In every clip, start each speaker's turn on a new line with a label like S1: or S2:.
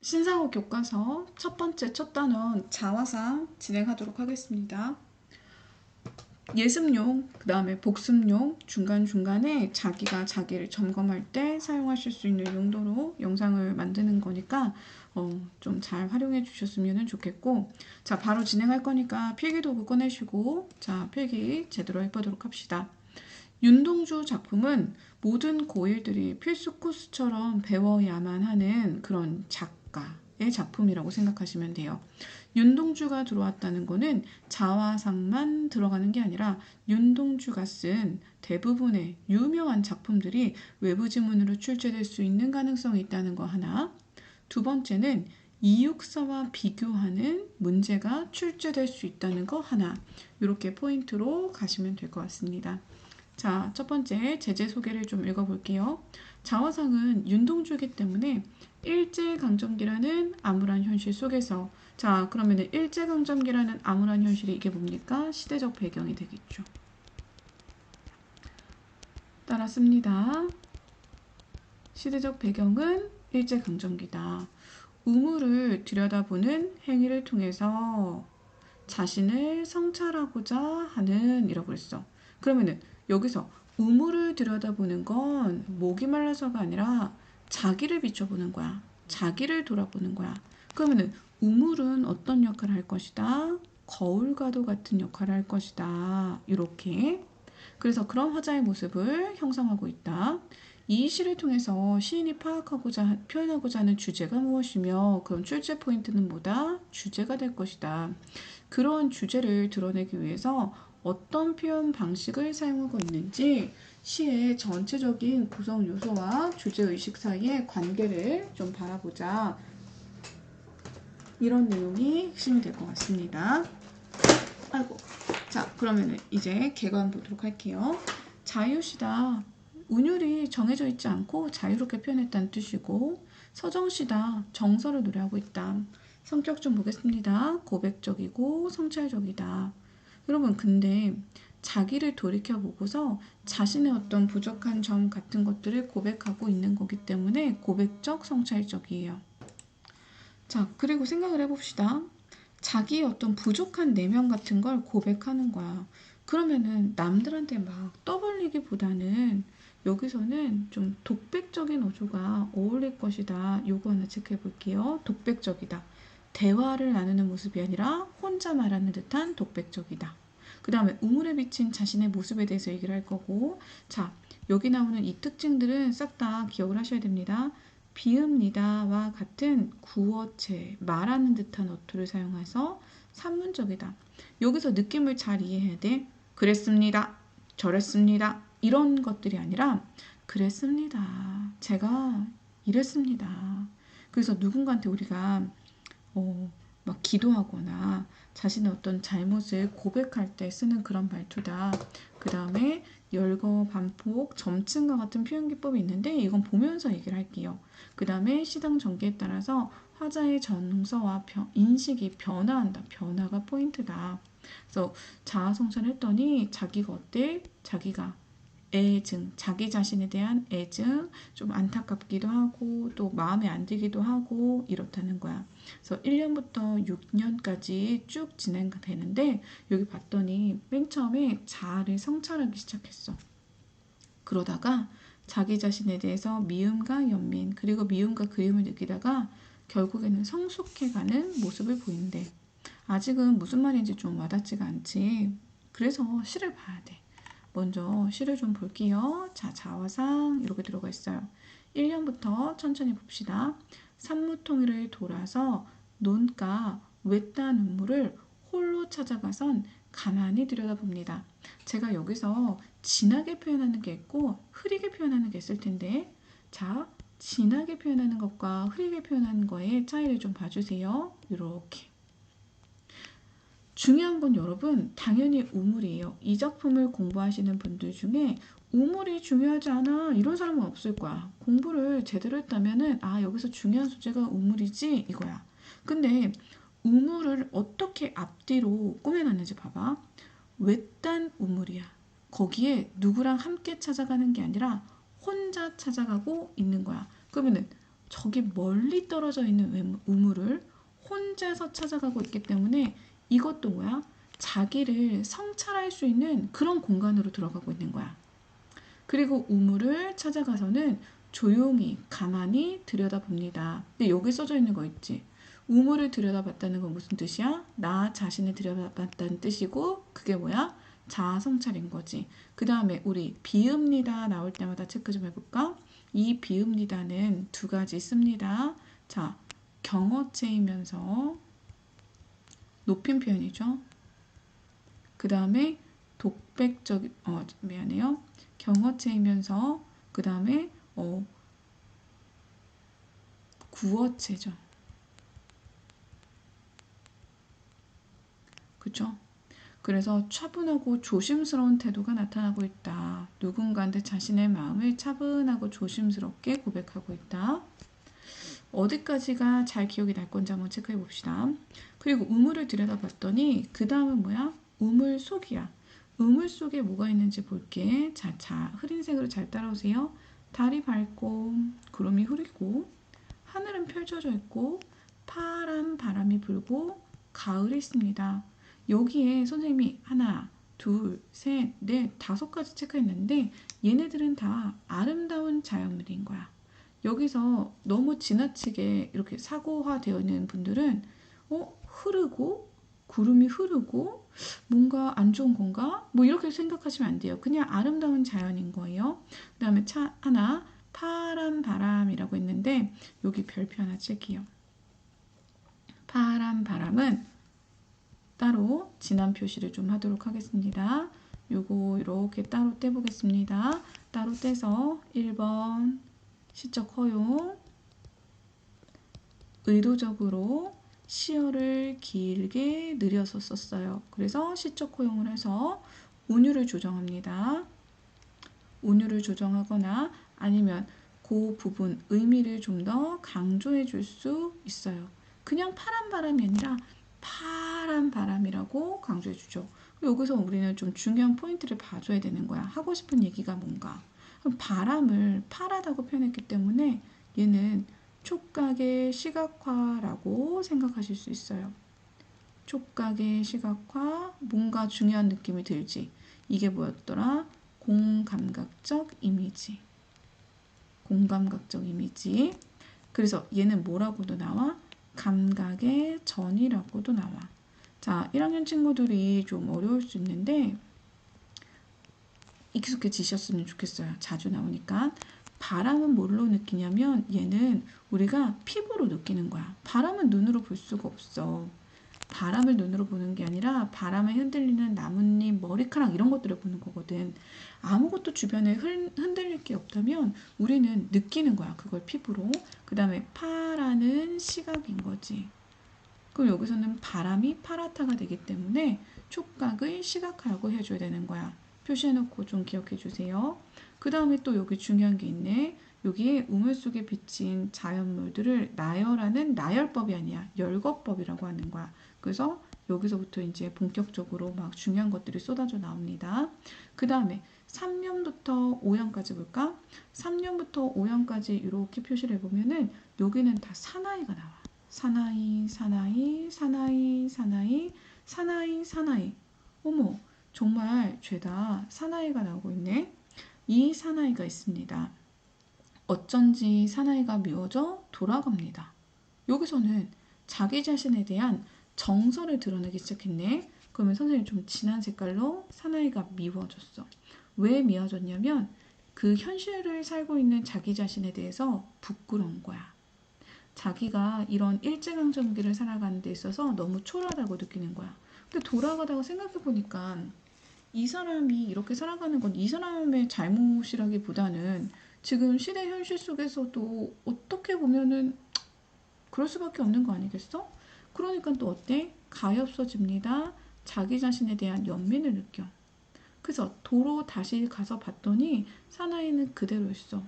S1: 신상호 교과서 첫 번째 첫 단원 자화상 진행하도록 하겠습니다. 예습용, 그 다음에 복습용, 중간중간에 자기가 자기를 점검할 때 사용하실 수 있는 용도로 영상을 만드는 거니까 좀 잘 활용해 주셨으면 좋겠고, 자, 바로 진행할 거니까 필기도구 꺼내시고, 자, 필기 제대로 해보도록 합시다. 윤동주 작품은 모든 고1들이 필수 코스처럼 배워야만 하는 그런 작가의 작품이라고 생각하시면 돼요. 윤동주가 들어왔다는 거는 자화상만 들어가는 게 아니라 윤동주가 쓴 대부분의 유명한 작품들이 외부 지문으로 출제될 수 있는 가능성이 있다는 거 하나. 두 번째는 이육사와 비교하는 문제가 출제될 수 있다는 거 하나. 이렇게 포인트로 가시면 될 것 같습니다. 자, 첫 번째 제재 소개를 좀 읽어볼게요. 자화상은 윤동주이기 때문에 일제강점기라는 암울한 현실 속에서, 자, 그러면 일제강점기라는 암울한 현실이 이게 뭡니까? 시대적 배경이 되겠죠. 따랐습니다. 시대적 배경은 일제강점기다. 우물을 들여다보는 행위를 통해서 자신을 성찰하고자 하는 이라고 그랬어. 그러면은 여기서 우물을 들여다보는 건 목이 말라서가 아니라 자기를 비춰보는 거야. 자기를 돌아보는 거야. 그러면은 우물은 어떤 역할을 할 것이다? 거울과도 같은 역할을 할 것이다. 이렇게. 그래서 그런 화자의 모습을 형성하고 있다. 이 시를 통해서 시인이 파악하고자 표현하고자 하는 주제가 무엇이며 그럼 출제 포인트는 뭐다? 주제가 될 것이다. 그런 주제를 드러내기 위해서 어떤 표현 방식을 사용하고 있는지 시의 전체적인 구성 요소와 주제의식 사이의 관계를 좀 바라보자. 이런 내용이 핵심이 될 것 같습니다. 아이고. 자, 그러면 이제 개관 보도록 할게요. 자유시다. 운율이 정해져 있지 않고 자유롭게 표현했다는 뜻이고, 서정시다. 정서를 노래하고 있다. 성격 좀 보겠습니다. 고백적이고 성찰적이다. 여러분, 근데 자기를 돌이켜보고서 자신의 어떤 부족한 점 같은 것들을 고백하고 있는 거기 때문에 고백적, 성찰적이에요. 자, 그리고 생각을 해봅시다. 자기의 어떤 부족한 내면 같은 걸 고백하는 거야. 그러면은 남들한테 막 떠벌리기보다는 여기서는 좀 독백적인 어조가 어울릴 것이다. 요거 하나 체크해 볼게요. 독백적이다. 대화를 나누는 모습이 아니라 혼자 말하는 듯한 독백적이다. 그 다음에 우물에 비친 자신의 모습에 대해서 얘기를 할 거고, 자, 여기 나오는 이 특징들은 싹 다 기억을 하셔야 됩니다. 비읍니다와 같은 구어체, 말하는 듯한 어투를 사용해서 산문적이다. 여기서 느낌을 잘 이해해야 돼. 그랬습니다. 저랬습니다. 이런 것들이 아니라 그랬습니다. 제가 이랬습니다. 그래서 누군가한테 우리가 막 기도하거나 자신의 어떤 잘못을 고백할 때 쓰는 그런 말투다. 그 다음에 열거, 반복, 점층과 같은 표현 기법이 있는데 이건 보면서 얘기를 할게요. 그 다음에 시당 전개에 따라서 화자의 정서와 인식이 변화한다. 변화가 포인트다. 그래서 자아 성찰을 했더니 자기가 어때? 자기가 애증, 자기 자신에 대한 애증, 좀 안타깝기도 하고 또 마음에 안 들기도 하고 이렇다는 거야. 그래서 1년부터 6년까지 쭉 진행되는데 여기 봤더니 맨 처음에 자아를 성찰하기 시작했어. 그러다가 자기 자신에 대해서 미움과 연민 그리고 미움과 그리움을 느끼다가 결국에는 성숙해가는 모습을 보인대. 아직은 무슨 말인지 좀 와닿지가 않지. 그래서 시를 봐야 돼. 먼저 시를 좀 볼게요. 자, 자화상 이렇게 들어가 있어요. 1년부터 천천히 봅시다. 산무통일을 돌아서 논가 외딴 눈물을 홀로 찾아가선 가만히 들여다봅니다. 제가 여기서 진하게 표현하는 게 있고 흐리게 표현하는 게 있을 텐데, 자, 진하게 표현하는 것과 흐리게 표현하는 거의 차이를 좀 봐주세요. 이렇게. 중요한 건 여러분 당연히 우물이에요. 이 작품을 공부하시는 분들 중에 우물이 중요하지 않아 이런 사람은 없을 거야. 공부를 제대로 했다면은 아 여기서 중요한 소재가 우물이지 이거야. 근데 우물을 어떻게 앞뒤로 꾸며놨는지 봐봐. 외딴 우물이야. 거기에 누구랑 함께 찾아가는 게 아니라 혼자 찾아가고 있는 거야. 그러면은 저기 멀리 떨어져 있는 우물을 혼자서 찾아가고 있기 때문에 이것도 뭐야? 자기를 성찰할 수 있는 그런 공간으로 들어가고 있는 거야. 그리고 우물을 찾아가서는 조용히 가만히 들여다봅니다. 근데 여기 써져 있는 거 있지? 우물을 들여다봤다는 건 무슨 뜻이야? 나 자신을 들여다봤다는 뜻이고 그게 뭐야? 자아 성찰인 거지. 그 다음에 우리 비읍니다 나올 때마다 체크 좀 해볼까? 이 비읍니다는 두 가지 씁니다. 자, 경어체이면서 높임 표현이죠. 그 다음에 독백적, 미안해요. 경어체이면서 그 다음에 구어체죠. 그쵸? 그래서 차분하고 조심스러운 태도가 나타나고 있다. 누군가한테 자신의 마음을 차분하고 조심스럽게 고백하고 있다. 어디까지가 잘 기억이 날 건지 한번 체크해 봅시다. 그리고 우물을 들여다봤더니 그 다음은 뭐야? 우물 속이야. 우물 속에 뭐가 있는지 볼게. 자, 흐린색으로 잘 따라오세요. 달이 밝고 구름이 흐리고 하늘은 펼쳐져 있고 파란 바람이 불고 가을이 있습니다. 여기에 선생님이 하나, 둘, 셋, 넷, 다섯 가지 체크했는데 얘네들은 다 아름다운 자연물인 거야. 여기서 너무 지나치게 이렇게 사고화되어 있는 분들은 흐르고 구름이 흐르고 뭔가 안 좋은 건가? 뭐 이렇게 생각하시면 안 돼요. 그냥 아름다운 자연인 거예요. 그 다음에 하나 파란 바람이라고 있는데 여기 별표 하나 칠게요. 파란 바람은 따로 진한 표시를 좀 하도록 하겠습니다. 요거 이렇게 따로 떼보겠습니다. 따로 떼서 1번 시적 허용, 의도적으로 시어를 길게 느려서 썼어요. 그래서 시적 허용을 해서 운율을 조정합니다. 운율을 조정하거나 아니면 그 부분 의미를 좀 더 강조해 줄 수 있어요. 그냥 파란 바람이 아니라 파란 바람이라고 강조해 주죠. 여기서 우리는 좀 중요한 포인트를 봐줘야 되는 거야. 하고 싶은 얘기가 뭔가. 바람을 파랗다고 표현했기 때문에 얘는 촉각의 시각화라고 생각하실 수 있어요. 촉각의 시각화, 뭔가 중요한 느낌이 들지. 이게 뭐였더라? 공감각적 이미지. 공감각적 이미지. 그래서 얘는 뭐라고도 나와? 감각의 전이라고도 나와. 자, 1학년 친구들이 좀 어려울 수 있는데 익숙해지셨으면 좋겠어요. 자주 나오니까. 바람은 뭘로 느끼냐면 얘는 우리가 피부로 느끼는 거야. 바람은 눈으로 볼 수가 없어. 바람을 눈으로 보는 게 아니라 바람에 흔들리는 나뭇잎, 머리카락 이런 것들을 보는 거거든. 아무것도 주변에 흔들릴 게 없다면 우리는 느끼는 거야. 그걸 피부로. 그 다음에 파라는 시각인 거지. 그럼 여기서는 바람이 파랗다가 되기 때문에 촉각을 시각화라고 해줘야 되는 거야. 표시해놓고 좀 기억해 주세요. 그 다음에 또 여기 중요한 게 있네. 여기에 우물 속에 비친 자연물들을 나열하는 나열법이 아니야. 열거법이라고 하는 거야. 그래서 여기서부터 이제 본격적으로 막 중요한 것들이 쏟아져 나옵니다. 그 다음에 3년부터 5년까지 볼까? 3년부터 5년까지 이렇게 표시를 해보면은 여기는 다 사나이가 나와. 사나이, 사나이, 사나이, 사나이, 사나이, 사나이. 어머, 정말 죄다. 사나이가 나오고 있네. 이 사나이가 있습니다. 어쩐지 사나이가 미워져 돌아갑니다. 여기서는 자기 자신에 대한 정서를 드러내기 시작했네. 그러면 선생님이 좀 진한 색깔로 사나이가 미워졌어. 왜 미워졌냐면 그 현실을 살고 있는 자기 자신에 대해서 부끄러운 거야. 자기가 이런 일제강점기를 살아가는 데 있어서 너무 초라하다고 느끼는 거야. 근데 돌아가다가 생각해보니까 이 사람이 이렇게 살아가는 건 이 사람의 잘못이라기보다는 지금 시대 현실 속에서도 어떻게 보면은 그럴 수밖에 없는 거 아니겠어? 그러니까 또 어때? 가엾어집니다. 자기 자신에 대한 연민을 느껴. 그래서 도로 다시 가서 봤더니 사나이는 그대로 있어.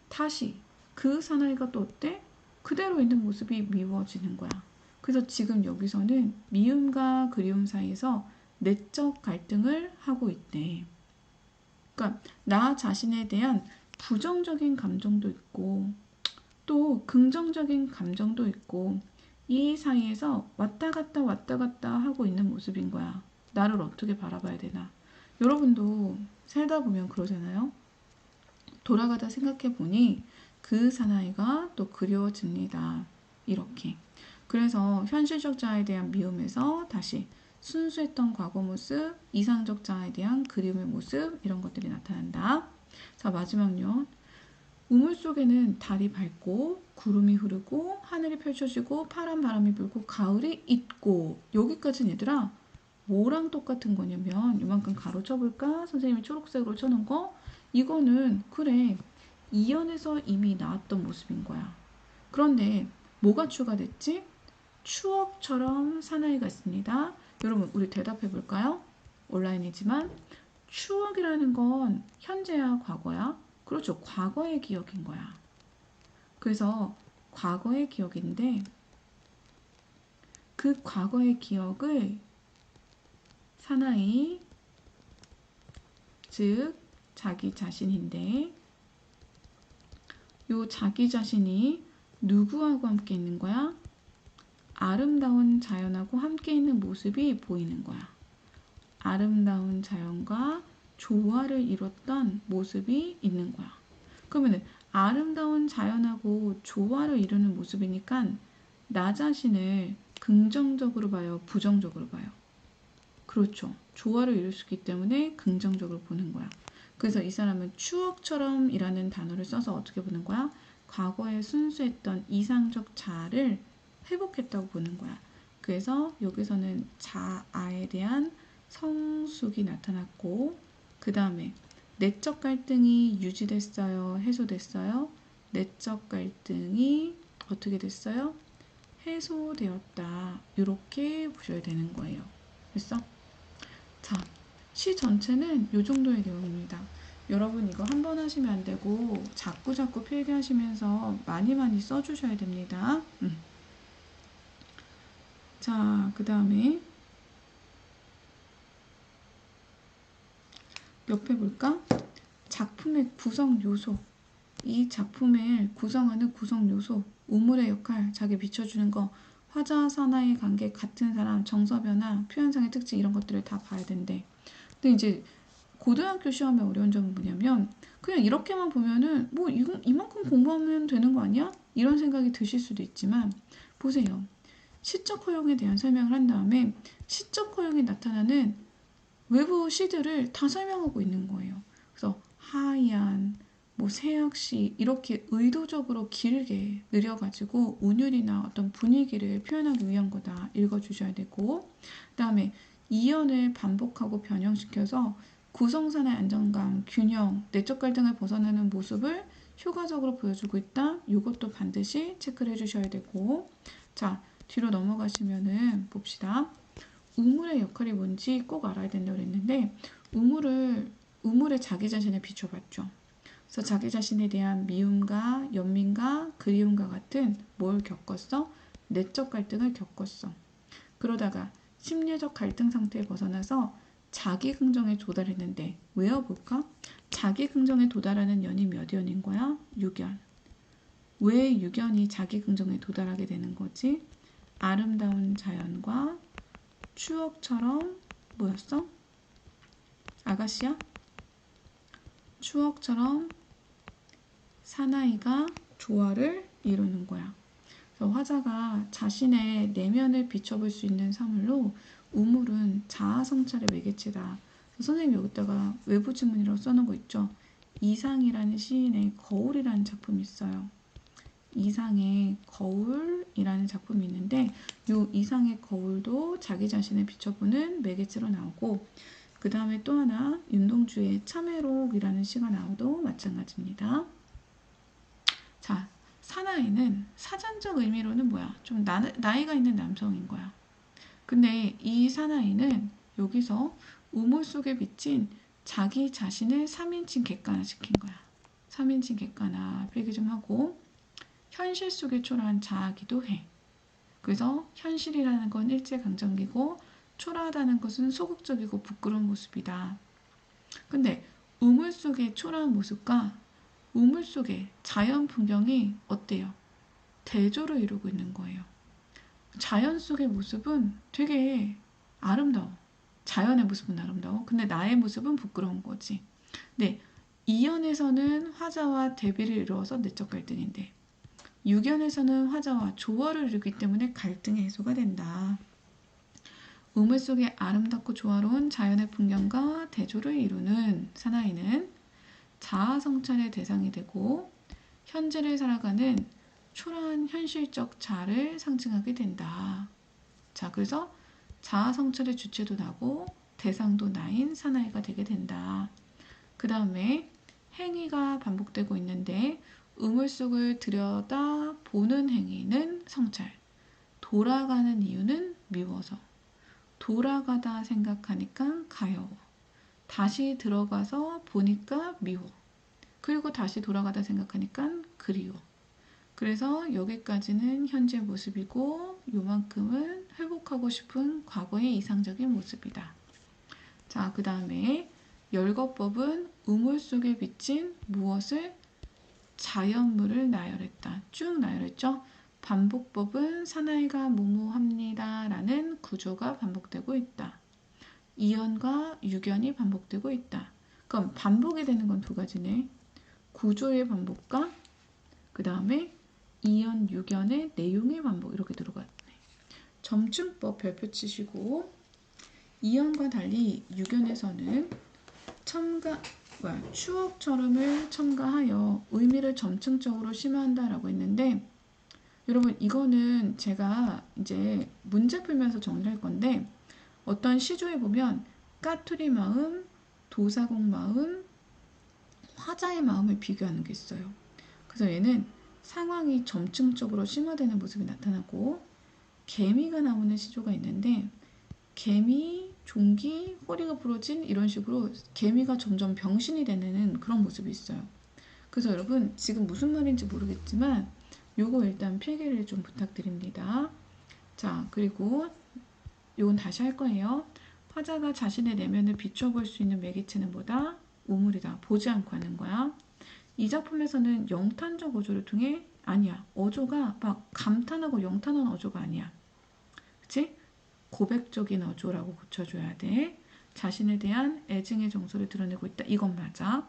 S1: 다시 그 사나이가 또 어때? 그대로 있는 모습이 미워지는 거야. 그래서 지금 여기서는 미움과 그리움 사이에서 내적 갈등을 하고 있대. 그러니까 나 자신에 대한 부정적인 감정도 있고 또 긍정적인 감정도 있고 이 사이에서 왔다 갔다 하고 있는 모습인 거야. 나를 어떻게 바라봐야 되나. 여러분도 살다 보면 그러잖아요. 돌아가다 생각해 보니 그 사나이가 또 그리워집니다. 이렇게. 그래서 현실적 자아에 대한 미움에서 다시 순수했던 과거 모습, 이상적 자아에 대한 그리움의 모습 이런 것들이 나타난다. 자, 마지막요. 우물 속에는 달이 밝고 구름이 흐르고 하늘이 펼쳐지고 파란 바람이 불고 가을이 있고 여기까지는 얘들아 뭐랑 똑같은 거냐면 이만큼 가로 쳐볼까? 선생님이 초록색으로 쳐놓은 거 이거는 그래 이연에서 이미 나왔던 모습인 거야. 그런데 뭐가 추가됐지? 추억처럼 사나이가 있습니다. 여러분 우리 대답해 볼까요? 온라인이지만 추억이라는 건 현재야 과거야? 그렇죠. 과거의 기억인 거야. 그래서 과거의 기억인데 그 과거의 기억을 사나이, 즉 자기 자신인데 요 자기 자신이 누구하고 함께 있는 거야? 아름다운 자연하고 함께 있는 모습이 보이는 거야. 아름다운 자연과 조화를 이뤘던 모습이 있는 거야. 그러면 아름다운 자연하고 조화를 이루는 모습이니까 나 자신을 긍정적으로 봐요? 부정적으로 봐요? 그렇죠. 조화를 이룰 수 있기 때문에 긍정적으로 보는 거야. 그래서 이 사람은 추억처럼 이라는 단어를 써서 어떻게 보는 거야? 과거에 순수했던 이상적 자아를 회복했다고 보는 거야. 그래서 여기서는 자아에 대한 성숙이 나타났고 그 다음에 내적 갈등이 유지됐어요? 해소됐어요? 내적 갈등이 어떻게 됐어요? 해소되었다. 이렇게 보셔야 되는 거예요. 됐어? 자, 시 전체는 이 정도의 내용입니다. 여러분 이거 한 번 하시면 안 되고 자꾸 필기하시면서 많이 써주셔야 됩니다. 자, 그 다음에 옆에 볼까? 작품의 구성 요소. 이 작품을 구성하는 구성 요소, 우물의 역할, 자기 비춰주는 거, 화자, 사나이 관계, 같은 사람, 정서 변화, 표현상의 특징 이런 것들을 다 봐야 된대. 근데 이제 고등학교 시험에 어려운 점은 뭐냐면 그냥 이렇게만 보면은 뭐 이만큼 공부하면 되는 거 아니야? 이런 생각이 드실 수도 있지만 보세요. 시적 허용에 대한 설명을 한 다음에 시적 허용이 나타나는 외부 시들을 다 설명하고 있는 거예요. 그래서 하얀, 뭐 새약시 이렇게 의도적으로 길게 느려가지고 운율이나 어떤 분위기를 표현하기 위한 거다. 읽어주셔야 되고 그 다음에 이연을 반복하고 변형시켜서 구성산의 안정감, 균형, 내적 갈등을 벗어나는 모습을 효과적으로 보여주고 있다. 이것도 반드시 체크를 해주셔야 되고 자 뒤로 넘어가시면은 봅시다. 우물의 역할이 뭔지 꼭 알아야 된다고 그랬는데 우물에 자기 자신을 비춰봤죠. 그래서 자기 자신에 대한 미움과 연민과 그리움과 같은 뭘 겪었어? 내적 갈등을 겪었어. 그러다가 심리적 갈등 상태에 벗어나서 자기 긍정에 도달했는데 외워볼까? 자기 긍정에 도달하는 연이 몇 연인 거야? 6연. 왜 6연이 자기 긍정에 도달하게 되는 거지? 아름다운 자연과 추억처럼 뭐였어? 아가씨야? 추억처럼 사나이가 조화를 이루는 거야. 그래서 화자가 자신의 내면을 비춰볼 수 있는 사물로 우물은 자아 성찰의 매개체다. 선생님이 여기다가 외부 지문이라고 써놓은 거 있죠. 이상이라는 시인의 거울이라는 작품이 있어요. 이상의 거울이라는 작품이 있는데 이 이상의 거울도 자기 자신을 비춰보는 매개체로 나오고 그 다음에 또 하나 윤동주의 참회록이라는 시가 나오도 마찬가지입니다. 자, 사나이는 사전적 의미로는 뭐야? 좀 나이가 있는 남성인 거야. 근데 이 사나이는 여기서 우물 속에 비친 자기 자신을 3인칭 객관화 시킨 거야. 3인칭 객관화 필기 좀 하고 현실 속에 초라한 자아기도 해. 그래서 현실이라는 건 일제강점기고 초라하다는 것은 소극적이고 부끄러운 모습이다. 근데 우물 속의 초라한 모습과 우물 속에 자연 풍경이 어때요? 대조를 이루고 있는 거예요. 자연 속의 모습은 되게 아름다워. 자연의 모습은 아름다워. 근데 나의 모습은 부끄러운 거지. 네, 이연에서는 화자와 대비를 이루어서 내적 갈등인데 육연에서는 화자와 조화를 이루기 때문에 갈등의 해소가 된다. 우물 속의 아름답고 조화로운 자연의 풍경과 대조를 이루는 사나이는 자아 성찰의 대상이 되고 현재를 살아가는 초라한 현실적 자를 상징하게 된다. 자, 그래서 자아 성찰의 주체도 나고 대상도 나인 사나이가 되게 된다. 그 다음에 행위가 반복되고 있는데 우물 속을 들여다 보는 행위는 성찰. 돌아가는 이유는 미워서. 돌아가다 생각하니까 가여워. 다시 들어가서 보니까 미워. 그리고 다시 돌아가다 생각하니까 그리워. 그래서 여기까지는 현재 모습이고 요만큼은 회복하고 싶은 과거의 이상적인 모습이다. 자, 그 다음에 열거법은 우물 속에 비친 무엇을? 자연물을 나열했다. 쭉 나열했죠. 반복법은 사나이가 무무합니다 라는 구조가 반복되고 있다. 이연과 유견이 반복되고 있다. 그럼 반복이 되는 건 두 가지네. 구조의 반복과 그 다음에 이연, 유견의 내용의 반복 이렇게 들어갔네. 점층법 별표 치시고 이연과 달리 유견에서는 추억처럼을 첨가하여 의미를 점층적으로 심화한다라고 했는데 여러분 이거는 제가 이제 문제 풀면서 정리할 건데 어떤 시조에 보면 까투리 마음, 도사공 마음, 화자의 마음을 비교하는 게 있어요. 그래서 얘는 상황이 점층적으로 심화되는 모습이 나타나고 개미가 나오는 시조가 있는데 개미, 종기, 허리가 부러진 이런 식으로 개미가 점점 병신이 되는 그런 모습이 있어요. 그래서 여러분 지금 무슨 말인지 모르겠지만 요거 일단 필기를 좀 부탁드립니다. 자, 그리고 요건 다시 할 거예요. 화자가 자신의 내면을 비춰볼 수 있는 매개체는 뭐다? 우물이다. 보지 않고 하는 거야. 이 작품에서는 영탄적 어조를 통해 아니야. 어조가 막 감탄하고 영탄한 어조가 아니야. 그치? 고백적인 어조라고 고쳐줘야 돼. 자신에 대한 애증의 정서를 드러내고 있다. 이건 맞아.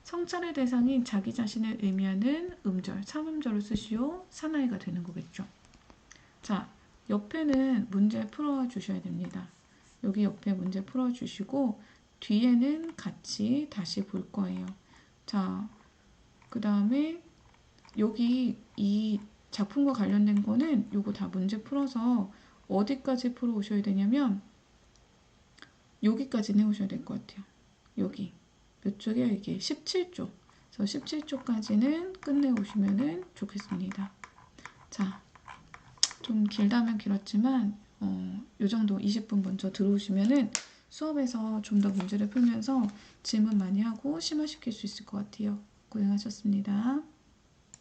S1: 성찰의 대상이 자기 자신을 의미하는 음절, 삼음절을 쓰시오. 사나이가 되는 거겠죠. 자, 옆에는 문제 풀어주셔야 됩니다. 여기 옆에 문제 풀어주시고 뒤에는 같이 다시 볼 거예요. 자, 그 다음에 여기 이 작품과 관련된 거는 요거 다 문제 풀어서 어디까지 풀어오셔야 되냐면 여기까지 내오셔야 될 것 같아요. 여기 몇 쪽이야 이게? 17쪽. 그래서 17쪽까지는 끝내오시면 좋겠습니다. 자, 좀 길다면 길었지만 요 정도 20분 먼저 들어오시면은 수업에서 좀 더 문제를 풀면서 질문 많이 하고 심화시킬 수 있을 것 같아요. 고생하셨습니다.